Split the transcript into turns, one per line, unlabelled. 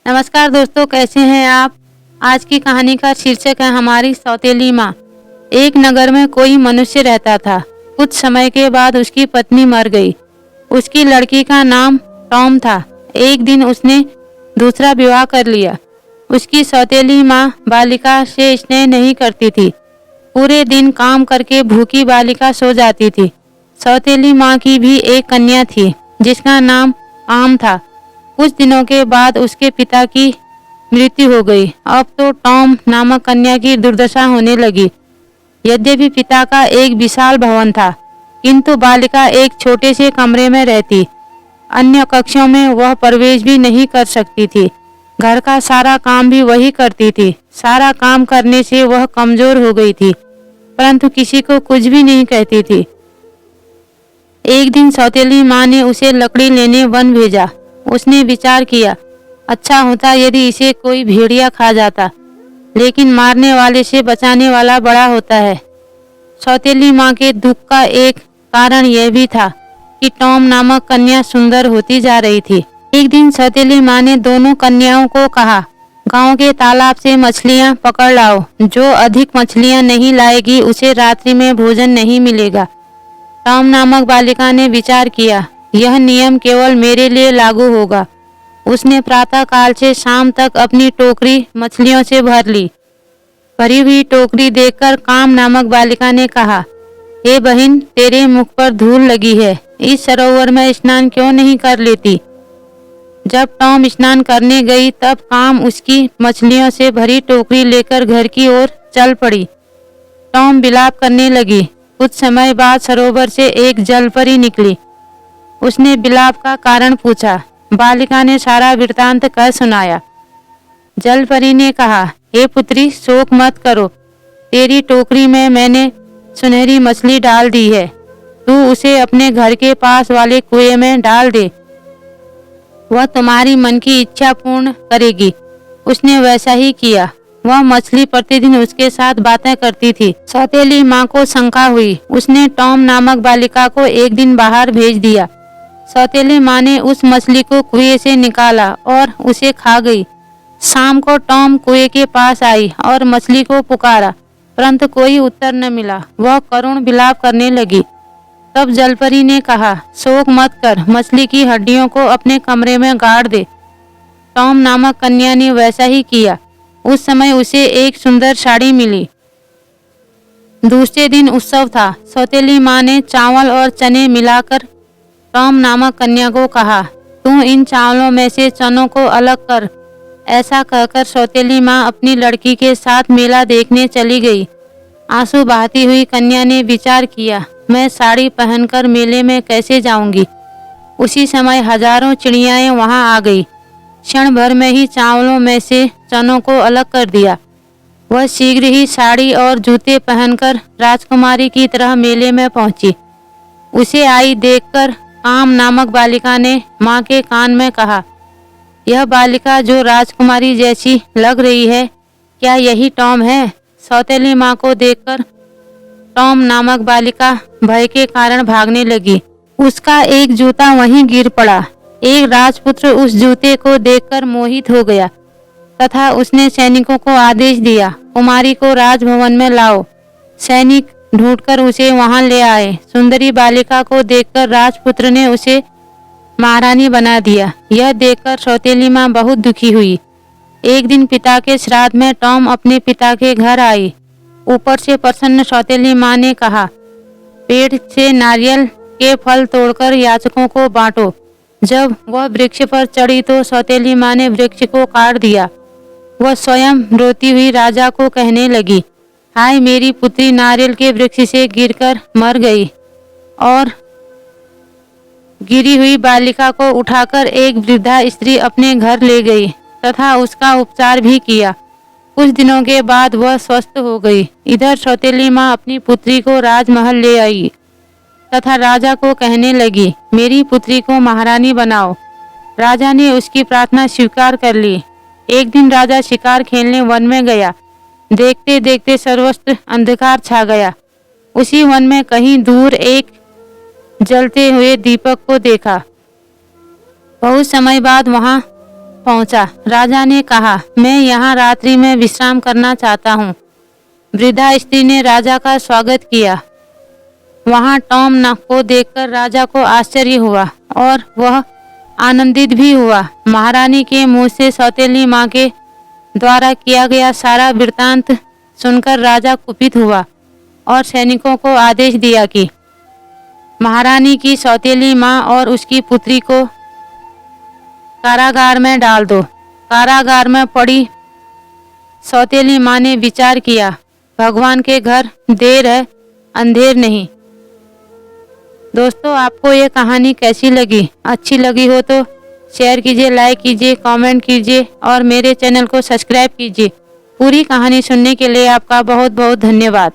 नमस्कार दोस्तों, कैसे हैं आप। आज की कहानी का शीर्षक है हमारी सौतेली माँ। एक नगर में कोई मनुष्य रहता था। कुछ समय के बाद उसकी पत्नी मर गई। उसकी लड़की का नाम टॉम था। एक दिन उसने दूसरा विवाह कर लिया। उसकी सौतेली माँ बालिका से स्नेह नहीं करती थी। पूरे दिन काम करके भूखी बालिका सो जाती थी। सौतेली माँ की भी एक कन्या थी जिसका नाम आम था। कुछ दिनों के बाद उसके पिता की मृत्यु हो गई। अब तो टॉम नामक कन्या की दुर्दशा होने लगी। यद्यपि पिता का एक विशाल भवन था, किंतु बालिका एक छोटे से कमरे में रहती। अन्य कक्षों में वह प्रवेश भी नहीं कर सकती थी। घर का सारा काम भी वही करती थी। सारा काम करने से वह कमजोर हो गई थी, परंतु किसी को कुछ भी नहीं कहती थी। एक दिन सौतेली माँ ने उसे लकड़ी लेने वन भेजा। उसने विचार किया, अच्छा होता यदि इसे कोई भेड़िया खा जाता, लेकिन मारने वाले से बचाने वाला बड़ा होता है। सौतेली माँ के दुख का एक कारण यह भी था कि टॉम नामक कन्या सुंदर होती जा रही थी। एक दिन सौतेली माँ ने दोनों कन्याओं को कहा, गांव के तालाब से मछलियाँ पकड़ लाओ। जो अधिक मछलियाँ नहीं लाएगी उसे रात्रि में भोजन नहीं मिलेगा। टॉम नामक बालिका ने विचार किया, यह नियम केवल मेरे लिए लागू होगा। उसने प्रातः काल से शाम तक अपनी टोकरी मछलियों से भर ली। भरी हुई टोकरी देखकर काम नामक बालिका ने कहा, हे बहन, तेरे मुख पर धूल लगी है, इस सरोवर में स्नान क्यों नहीं कर लेती। जब टॉम स्नान करने गई तब काम उसकी मछलियों से भरी टोकरी लेकर घर की ओर चल पड़ी। टॉम विलाप करने लगी। कुछ समय बाद सरोवर से एक जलपरी निकली। उसने विलाप का कारण पूछा। बालिका ने सारा वृत्तांत कह सुनाया। जलपरी ने कहा, हे पुत्री, शोक मत करो। तेरी टोकरी में मैंने सुनहरी मछली डाल दी है। तू उसे अपने घर के पास वाले कुएं में डाल दे। वह तुम्हारी मन की इच्छा पूर्ण करेगी। उसने वैसा ही किया। वह मछली प्रतिदिन उसके साथ बातें करती थी। सौतेली माँ को शंका हुई। उसने टॉम नामक बालिका को एक दिन बाहर भेज दिया। सौतेली माँ ने उस मछली को कुएं से निकाला और उसे खा गई। शाम को टॉम कुएं के पास आई और मछली को पुकारा, परंतु कोई उत्तर न मिला। वह करुण विलाप करने लगी। तब जलपरी ने कहा, शोक मत कर, मछली की हड्डियों को अपने कमरे में गाड़ दे। टॉम नामक कन्या ने वैसा ही किया। उस समय उसे एक सुंदर साड़ी मिली। दूसरे दिन उत्सव था। सौतेली माँ ने चावल और चने मिलाकर टॉम नामक कन्या को कहा, तू इन चावलों में से चनों को अलग कर। ऐसा कहकर सौतेली माँ अपनी लड़की के साथ मेला देखने चली गई। आंसू बहाती हुई कन्या ने विचार किया, मैं साड़ी पहनकर मेले में कैसे जाऊंगी। उसी समय हजारों चिड़ियाएं वहां आ गई। क्षण भर में ही चावलों में से चनों को अलग कर दिया। वह शीघ्र ही साड़ी और जूते पहनकर राजकुमारी की तरह मेले में पहुंची। उसे आई देखकर काम नामक बालिका ने माँ के कान में कहा, यह बालिका जो राजकुमारी जैसी लग रही है, क्या यही टॉम है। सौतेली माँ को देखकर टॉम नामक बालिका भय के कारण भागने लगी। उसका एक जूता वहीं गिर पड़ा। एक राजपुत्र उस जूते को देखकर मोहित हो गया तथा उसने सैनिकों को आदेश दिया, कुमारी को राजभवन में लाओ। सैनिक ढूंढकर उसे वहां ले आए। सुंदरी बालिका को देखकर राजपुत्र ने उसे महारानी बना दिया। यह देखकर सौतेली माँ बहुत दुखी हुई। एक दिन पिता के श्राद्ध में टॉम अपने पिता के घर आई। ऊपर से प्रसन्न सौतेली माँ ने कहा, पेड़ से नारियल के फल तोड़कर याचकों को बांटो। जब वह वृक्ष पर चढ़ी तो सौतेली माँ ने वृक्ष को काट दिया। वह स्वयं रोती हुई राजा को कहने लगी, हाय, मेरी पुत्री नारियल के वृक्ष से गिरकर मर गई। और गिरी हुई बालिका को उठाकर एक वृद्धा स्त्री अपने घर ले गई तथा उसका उपचार भी किया। कुछ दिनों के बाद वह स्वस्थ हो गई। इधर सौतेली माँ अपनी पुत्री को राजमहल ले आई तथा राजा को कहने लगी, मेरी पुत्री को महारानी बनाओ। राजा ने उसकी प्रार्थना स्वीकार कर ली। एक दिन राजा शिकार खेलने वन में गया। देखते देखते सर्वत्र अंधकार छा गया। उसी वन में कहीं दूर एक जलते हुए दीपक को देखा। बहुत समय बाद वहां पहुंचा। राजा ने कहा, मैं यहाँ रात्रि में विश्राम करना चाहता हूँ। वृद्धा स्त्री ने राजा का स्वागत किया। वहाँ टॉम को देखकर राजा को आश्चर्य हुआ और वह आनंदित भी हुआ। महारानी के मुंह से सौतेली माँ के द्वारा किया गया सारा वृत्तांत सुनकर राजा कुपित हुआ और सैनिकों को आदेश दिया कि महारानी की सौतेली माँ और उसकी पुत्री को कारागार में डाल दो। कारागार में पड़ी सौतेली माँ ने विचार किया, भगवान के घर देर है अंधेर नहीं। दोस्तों, आपको ये कहानी कैसी लगी? अच्छी लगी हो तो शेयर कीजिए, लाइक कीजिए, कमेंट कीजिए और मेरे चैनल को सब्सक्राइब कीजिए। पूरी कहानी सुनने के लिए आपका बहुत बहुत धन्यवाद।